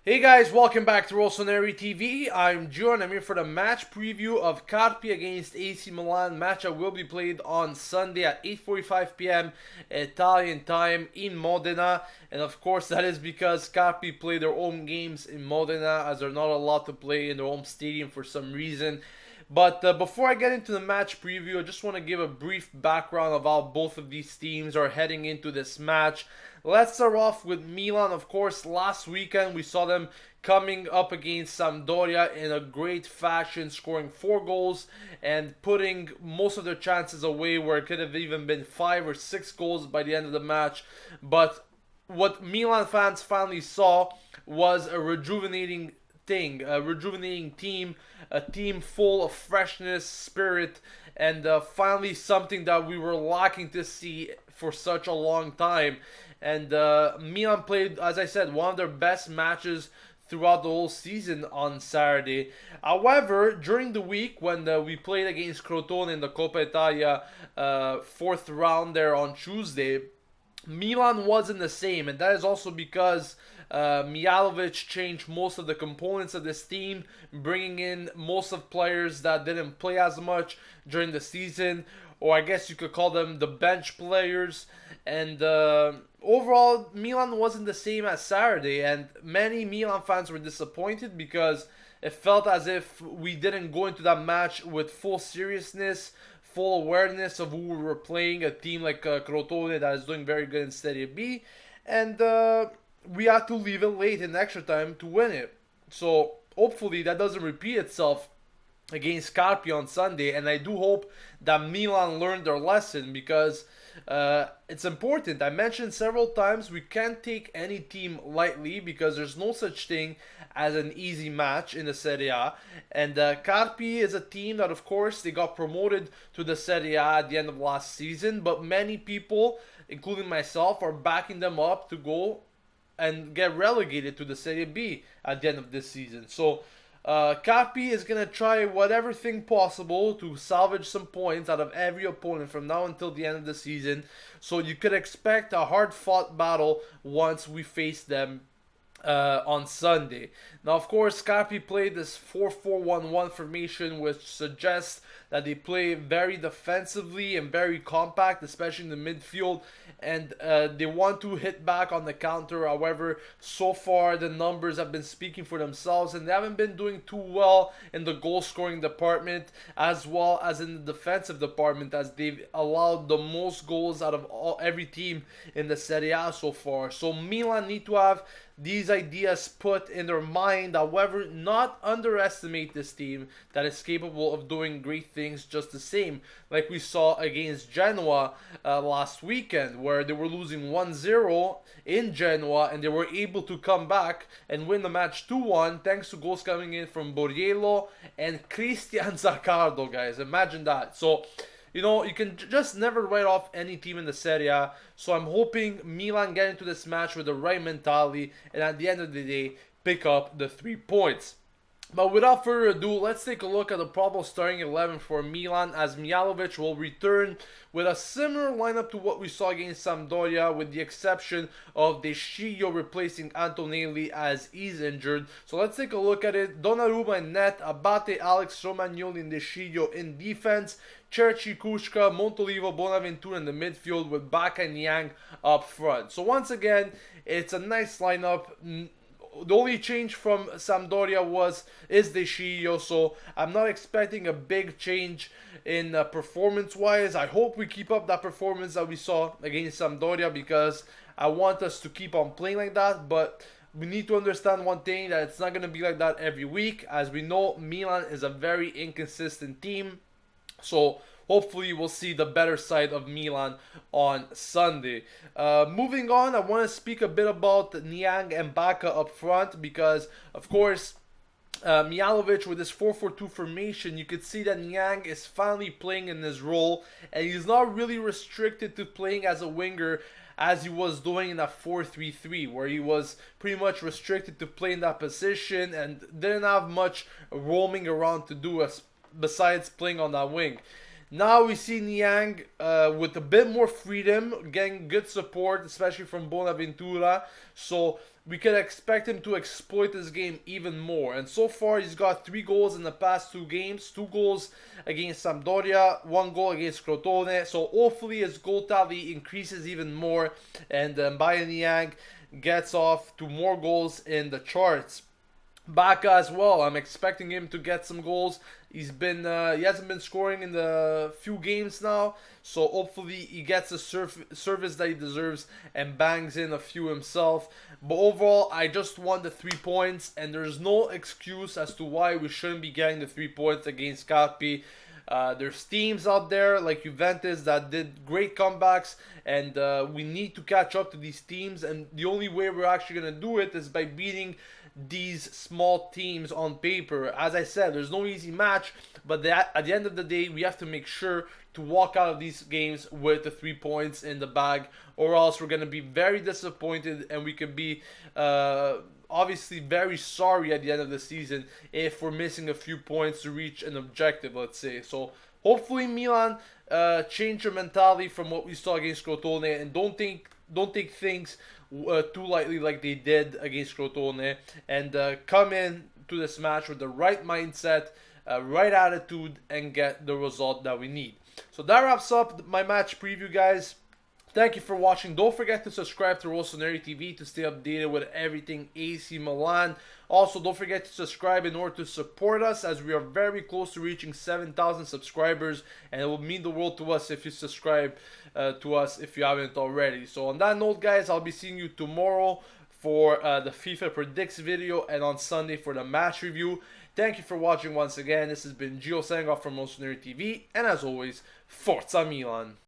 Hey guys, welcome back to Rossoneri TV. I'm Gio and I'm here for the match preview of Carpi against AC Milan. Match that will be played on Sunday at 8:45 p.m. Italian time in Modena. And of course that is because Carpi play their home games in Modena as they're not allowed to play in their home stadium for some reason. But before I get into the match preview, I just want to give a brief background of how both of these teams are heading into this match. Let's start off with Milan. Of course, last weekend we saw them coming up against Sampdoria in a great fashion, scoring 4 goals and putting most of their chances away where it could have even been 5 or 6 goals by the end of the match. But what Milan fans finally saw was a rejuvenating a rejuvenating team, a team full of freshness, spirit, and finally something that we were lacking to see for such a long time. And Milan played, as I said, one of their best matches throughout the whole season on Saturday. However, during the week when we played against Crotone in the Coppa Italia 4th round there on Tuesday, Milan wasn't the same, and that is also because Mihajlovic changed most of the components of this team, bringing in most of players that didn't play as much during the season, or I guess you could call them the bench players. And overall, Milan wasn't the same as Saturday, and many Milan fans were disappointed because it felt as if we didn't go into that match with full seriousness, full awareness of who we were playing, a team like Crotone that is doing very good in Serie B, and we had to leave it late in extra time to win it. So hopefully that doesn't repeat itself against Carpi on Sunday, and I do hope that Milan learned their lesson because it's important. I mentioned several times we can't take any team lightly because there's no such thing as an easy match in the Serie A. And Carpi is a team that, of course, they got promoted to the Serie A at the end of last season, but many people, including myself, are backing them up to go and get relegated to the Serie B at the end of this season. So Carpi is going to try whatever thing possible to salvage some points out of every opponent from now until the end of the season. So you could expect a hard-fought battle once we face them on Sunday. Now, of course, Carpi played this 4-4-1-1 formation, which suggests that they play very defensively and very compact, especially in the midfield, and they want to hit back on the counter. However, so far the numbers have been speaking for themselves, and they haven't been doing too well in the goal-scoring department as well as in the defensive department, as they've allowed the most goals out of every team in the Serie A so far. So Milan need to have these ideas put in their mind. However, not underestimate this team that is capable of doing great things just the same, like we saw against Genoa last weekend, where they were losing 1-0 in Genoa and they were able to come back and win the match 2-1 thanks to goals coming in from Borriello and Christian Zaccardo, guys. Imagine that. So you can just never write off any team in the Serie A. So I'm hoping Milan get into this match with the right mentality and at the end of the day, pick up the 3 points. But without further ado, let's take a look at the probable starting 11 for Milan, as Mihajlovic will return with a similar lineup to what we saw against Sampdoria, with the exception of De Sciglio replacing Antonelli as he's injured. So let's take a look at it. Donnarumma in net, Abate, Alex, Romagnoli, and De Sciglio in defense, Cerci, Kushka, Montolivo, Bonaventura in the midfield, with Bacca and Yang up front. So once again, it's a nice lineup. The only change from Sampdoria is De Sciglio, so I'm not expecting a big change in performance-wise. I hope we keep up that performance that we saw against Sampdoria, because I want us to keep on playing like that. But we need to understand one thing, that it's not going to be like that every week. As we know, Milan is a very inconsistent team. So hopefully we'll see the better side of Milan on Sunday. Moving on, I want to speak a bit about Niang and Bacca up front, because of course Mihajlovic, with this 4-4-2 formation, you could see that Niang is finally playing in his role, and he's not really restricted to playing as a winger as he was doing in that 4-3-3, where he was pretty much restricted to play in that position and didn't have much roaming around to do besides playing on that wing. Now we see Niang with a bit more freedom, getting good support, especially from Bonaventura. So we can expect him to exploit this game even more. And so far, he's got 3 goals in the past 2 games. 2 goals against Sampdoria, 1 goal against Crotone. So hopefully his goal tally increases even more, and Mbaye Niang gets off to more goals in the charts. Baka as well. I'm expecting him to get some goals. He hasn't been scoring in the few games now, so hopefully he gets the service that he deserves and bangs in a few himself. But overall, I just want the 3 points, and there's no excuse as to why we shouldn't be getting the 3 points against Carpi. There's teams out there like Juventus that did great comebacks, and we need to catch up to these teams, and the only way we're actually going to do it is by beating these small teams on paper. As I said, there's no easy match, but at the end of the day, we have to make sure to walk out of these games with the 3 points in the bag, or else we're going to be very disappointed, and we could be obviously very sorry at the end of the season if we're missing a few points to reach an objective, let's say. So hopefully Milan change their mentality from what we saw against Crotone, and don't take things too lightly like they did against Crotone, and come in to this match with the right mindset, right attitude, and get the result that we need. So that wraps up my match preview, guys. Thank you for watching. Don't forget to subscribe to Rossoneri TV to stay updated with everything AC Milan. Also, don't forget to subscribe in order to support us, as we are very close to reaching 7,000 subscribers, and it will mean the world to us if you subscribe to us if you haven't already. So on that note, guys, I'll be seeing you tomorrow for the FIFA Predicts video, and on Sunday for the match review. Thank you for watching once again. This has been Gio signing off from Rossoneri TV, and as always, Forza Milan!